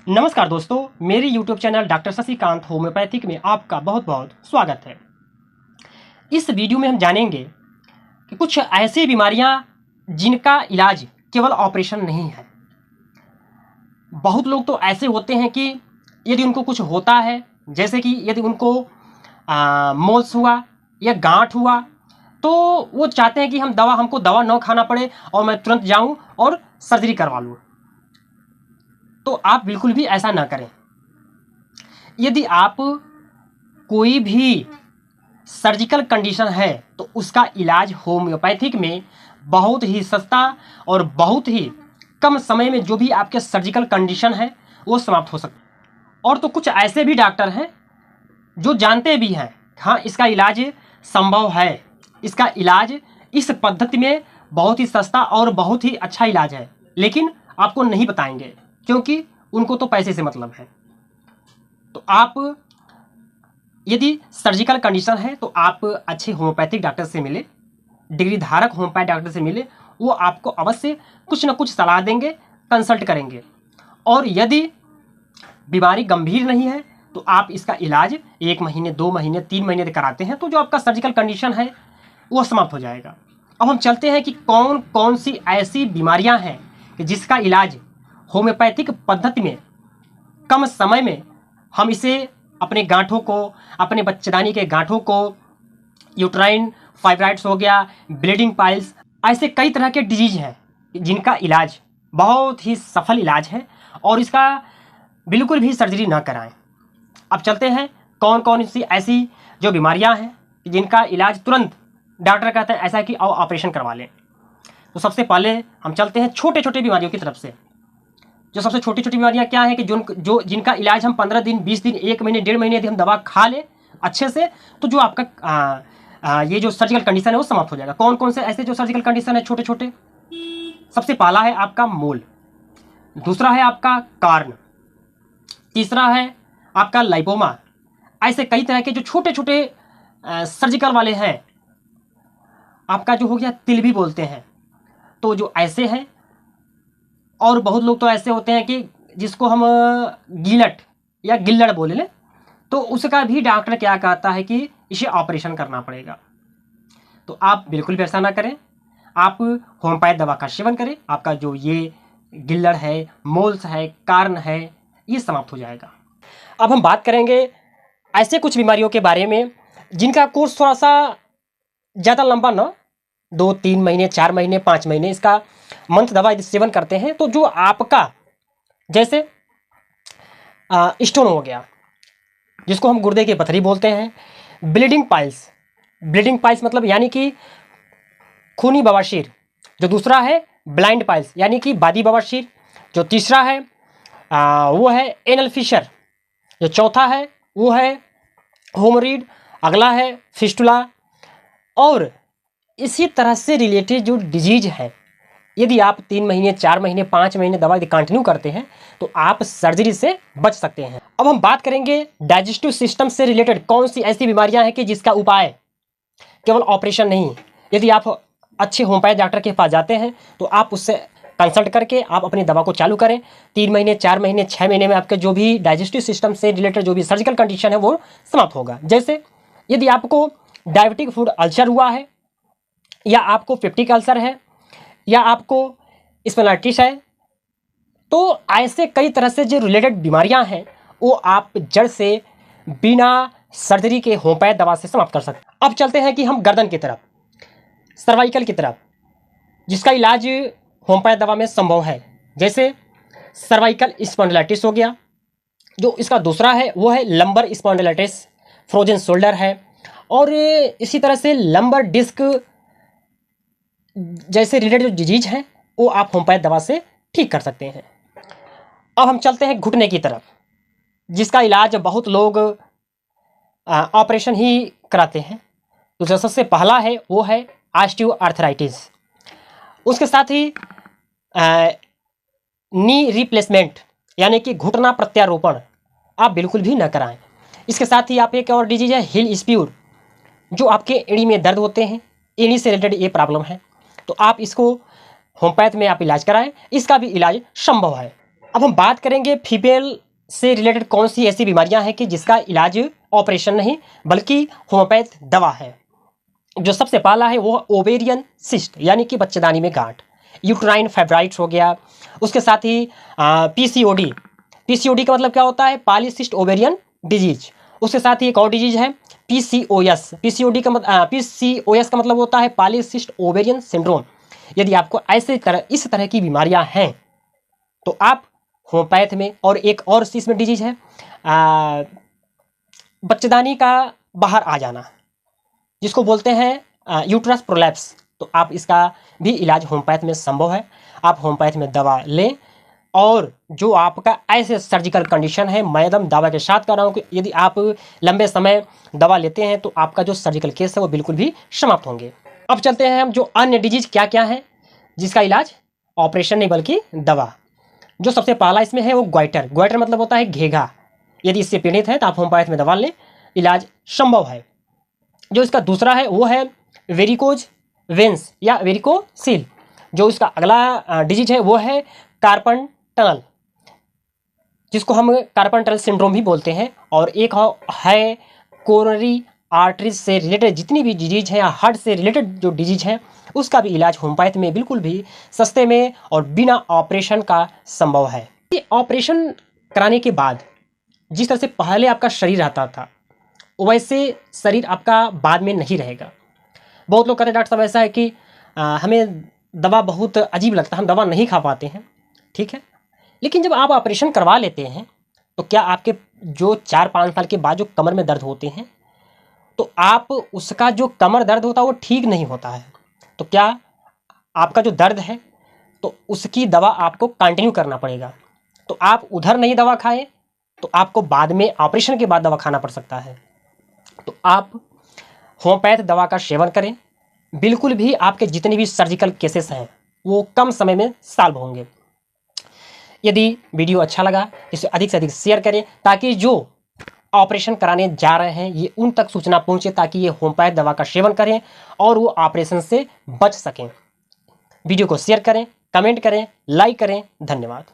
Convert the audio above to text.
नमस्कार दोस्तों, मेरी YouTube channel doctor Shashikant homeopathic में आपका बहुत बहुत स्वागत है। इस वीडियो में हम जानेंगे कि कुछ ऐसी बीमारियां जिनका इलाज केवल ऑपरेशन नहीं है। बहुत लोग तो ऐसे होते हैं कि यदि उनको कुछ होता है, जैसे कि यदि उनको मोल्स हुआ या गांठ हुआ, तो वो चाहते हैं कि हमको दवा न खाना पड़े और मैं तुरंत जाऊं और सर्जरी करवा लूँ। तो आप बिल्कुल भी ऐसा ना करें। यदि आप कोई भी सर्जिकल कंडीशन है तो उसका इलाज होम्योपैथिक में बहुत ही सस्ता और बहुत ही कम समय में जो भी आपके सर्जिकल कंडीशन है वो समाप्त हो सकता है। और तो कुछ ऐसे भी डॉक्टर हैं जो जानते भी हैं, हाँ इसका इलाज संभव है, इसका इलाज इस पद्धति में बहुत ही सस्ता और बहुत ही अच्छा इलाज है, लेकिन आपको नहीं बताएंगे क्योंकि उनको तो पैसे से मतलब है। तो आप यदि सर्जिकल कंडीशन है तो आप अच्छे होम्योपैथिक डॉक्टर से मिले, डिग्री धारक होम्योपैथ डॉक्टर से मिले, वो आपको अवश्य कुछ ना कुछ सलाह देंगे, कंसल्ट करेंगे। और यदि बीमारी गंभीर नहीं है तो आप इसका इलाज 1 महीने 2 महीने 3 महीने तक कराते हैं तो जो आपका सर्जिकल कंडीशन है वो समाप्त हो जाएगा। अब हम चलते हैं कि कौन कौन सी ऐसी बीमारियां हैं कि जिसका इलाज होम्योपैथिक पद्धति में कम समय में हम इसे अपने गांठों को, अपने बच्चेदानी के गांठों को, यूट्राइन फाइब्राइड्स हो गया, ब्लीडिंग पाइल्स, ऐसे कई तरह के डिजीज हैं जिनका इलाज बहुत ही सफल इलाज है और इसका बिल्कुल भी सर्जरी ना कराएं। अब चलते हैं कौन कौन सी ऐसी जो बीमारियां हैं जिनका इलाज तुरंत डॉक्टर कहते हैं ऐसा कि आओ ऑपरेशन करवा लें। तो सबसे पहले हम चलते हैं छोटे छोटे बीमारियों की तरफ से। जो सबसे छोटी छोटी बीमारियां क्या है कि जिनका इलाज हम 15 दिन 20 दिन 1 महीने 1.5 महीने यदि हम दवा खा लें अच्छे से तो जो आपका ये जो सर्जिकल कंडीशन है वो समाप्त हो जाएगा। कौन कौन से ऐसे जो सर्जिकल कंडीशन है छोटे छोटे? सबसे पहला है आपका मोल, दूसरा है आपका कार्न, तीसरा है आपका लाइपोमा। ऐसे कई तरह के जो छोटे छोटे सर्जिकल वाले हैं, आपका जो हो गया तिल भी बोलते हैं, तो जो ऐसे हैं। और बहुत लोग तो ऐसे होते हैं कि जिसको हम गिलट या गिल्लड़ बोले लें, तो उसका भी डॉक्टर क्या कहता है कि इसे ऑपरेशन करना पड़ेगा। तो आप बिल्कुल भी ऐसा ना करें, आप होम्योपैथ दवा का सेवन करें, आपका जो ये गिल्लड़ है, मोल्स है, कार्न है, ये समाप्त हो जाएगा। अब हम बात करेंगे ऐसे कुछ बीमारियों के बारे में जिनका कोर्स थोड़ा सा ज़्यादा लंबा ना, 2-3 महीने 4 महीने 5 महीने इसका मंथ दवा यदि सेवन करते हैं तो जो आपका जैसे स्टोन हो गया जिसको हम गुर्दे की पथरी बोलते हैं, ब्लीडिंग पाइल्स मतलब यानी कि खूनी बवासीर, जो दूसरा है ब्लाइंड पाइल्स यानी कि बादी बवासीर, जो तीसरा है वो है एनल फिशर, जो चौथा है वो है होमोरिड, अगला है फिस्टुला। और इसी तरह से रिलेटेड जो डिजीज है, यदि आप 3 महीने 4 महीने 5 महीने दवा यदि कंटिन्यू करते हैं तो आप सर्जरी से बच सकते हैं। अब हम बात करेंगे डाइजेस्टिव सिस्टम से रिलेटेड कौन सी ऐसी बीमारियां हैं कि जिसका उपाय केवल ऑपरेशन नहीं। यदि आप अच्छे होम्योपैथ डॉक्टर के पास जाते हैं तो आप उससे कंसल्ट करके आप अपनी दवा को चालू करें। 3 महीने 4 महीने 6 महीने में आपके जो भी डाइजेस्टिव सिस्टम से रिलेटेड जो भी सर्जिकल कंडीशन है वो समाप्त होगा। जैसे यदि आपको डायबिटिक फूड अल्सर हुआ है, या आपको पेप्टिक अल्सर है, या आपको स्पेलाइटिस है, तो ऐसे कई तरह से जो रिलेटेड बीमारियां हैं वो आप जड़ से बिना सर्जरी के होम्योपैथ दवा से समाप्त कर सकते हैं। अब चलते हैं कि हम गर्दन की तरफ, सर्वाइकल की तरफ, जिसका इलाज होम्योपैथ दवा में संभव है। जैसे सर्वाइकल स्पॉन्डिलाइटिस हो गया, जो इसका दूसरा है वो है लंबर स्पॉन्डिलाइटिस, फ्रोजन शोल्डर है, और इसी तरह से लंबर डिस्क जैसे रिलेटेड जो डिजीज हैं वो आप होम्योपैथ दवा से ठीक कर सकते हैं। अब हम चलते हैं घुटने की तरफ, जिसका इलाज बहुत लोग ऑपरेशन ही कराते हैं। तो जो सबसे पहला है वो है ऑस्टियोआर्थराइटिस, उसके साथ ही नी रिप्लेसमेंट यानी कि घुटना प्रत्यारोपण आप बिल्कुल भी न कराएं। इसके साथ ही आप एक और डिजीज है हिल स्प्यूर, जो आपके एड़ी में दर्द होते हैं, एड़ी से रिलेटेड ये प्रॉब्लम है, तो आप इसको होम्योपैथ में आप इलाज कराएं, इसका भी इलाज संभव है। अब हम बात करेंगे फीमेल से रिलेटेड कौन सी ऐसी बीमारियां हैं कि जिसका इलाज ऑपरेशन नहीं बल्कि होम्योपैथ दवा है। जो सबसे पहला है वो ओवेरियन सिस्ट यानी कि बच्चेदानी में गांठ, यूट्राइन फाइब्राइड्स हो गया, उसके साथ ही पीसीओडी। पीसीओडी का मतलब क्या होता है? पॉलीसिस्ट ओवेरियन डिजीज। उसके साथ ही एक और डिजीज है पीसीओएस। पीसीओएस का मतलब होता है पॉलीसिस्ट ओवेरियन सिंड्रोम। यदि आपको इस तरह की बीमारियां हैं तो आप होम्योपैथ में, और एक और इसमें डिजीज है बच्चेदानी का बाहर आ जाना जिसको बोलते हैं यूट्रस प्रोलैप्स, तो आप इसका भी इलाज होम्योपैथ में संभव है। आप होम्योपैथ में दवा लें, और जो आपका ऐसे सर्जिकल कंडीशन है, मैं एकदम दावा के साथ कर रहा हूँ कि यदि आप लंबे समय दवा लेते हैं तो आपका जो सर्जिकल केस है वो बिल्कुल भी समाप्त होंगे। अब चलते हैं हम जो अन्य डिजीज क्या क्या है जिसका इलाज ऑपरेशन नहीं बल्कि दवा। जो सबसे पहला इसमें है वो ग्वाइटर। ग्वाइटर मतलब होता है घेघा। यदि इससे पीड़ित है तो आप होम्योपैथ में दवा लें, इलाज संभव है। जो इसका दूसरा है वो है वेरिकोज वेंस या वेरिकोसील। जो इसका अगला डिजीज है वो है कार्पन टनल, जिसको हम कार्पन टनल सिंड्रोम भी बोलते हैं। और एक है कोरोनरी आर्टरीज से रिलेटेड जितनी भी डिजीज है या हार्ट से रिलेटेड जो डिजीज है उसका भी इलाज होम्योपैथ में बिल्कुल भी सस्ते में और बिना ऑपरेशन का संभव है। ये ऑपरेशन कराने के बाद जिस तरह से पहले आपका शरीर रहता था वैसे शरीर आपका बाद में नहीं रहेगा। बहुत लोग कहते हैं डॉक्टर साहब ऐसा है कि हमें दवा बहुत अजीब लगता है, हम दवा नहीं खा पाते हैं। ठीक है, लेकिन जब आप ऑपरेशन करवा लेते हैं तो क्या आपके जो 4-5 साल के बाद जो कमर में दर्द होते हैं तो आप उसका जो कमर दर्द होता है वो ठीक नहीं होता है, तो क्या आपका जो दर्द है तो उसकी दवा आपको कंटिन्यू करना पड़ेगा। तो आप उधर नहीं दवा खाएं तो आपको बाद में ऑपरेशन के बाद दवा खाना पड़ सकता है। तो आप होम्योपैथ दवा का सेवन करें, बिल्कुल भी आपके जितने भी सर्जिकल केसेस हैं वो कम समय में सॉल्व होंगे। यदि वीडियो अच्छा लगा इसे अधिक से अधिक शेयर करें ताकि जो ऑपरेशन कराने जा रहे हैं ये उन तक सूचना पहुंचे, ताकि ये होम्योपैथ दवा का सेवन करें और वो ऑपरेशन से बच सकें। वीडियो को शेयर करें, कमेंट करें, लाइक करें। धन्यवाद।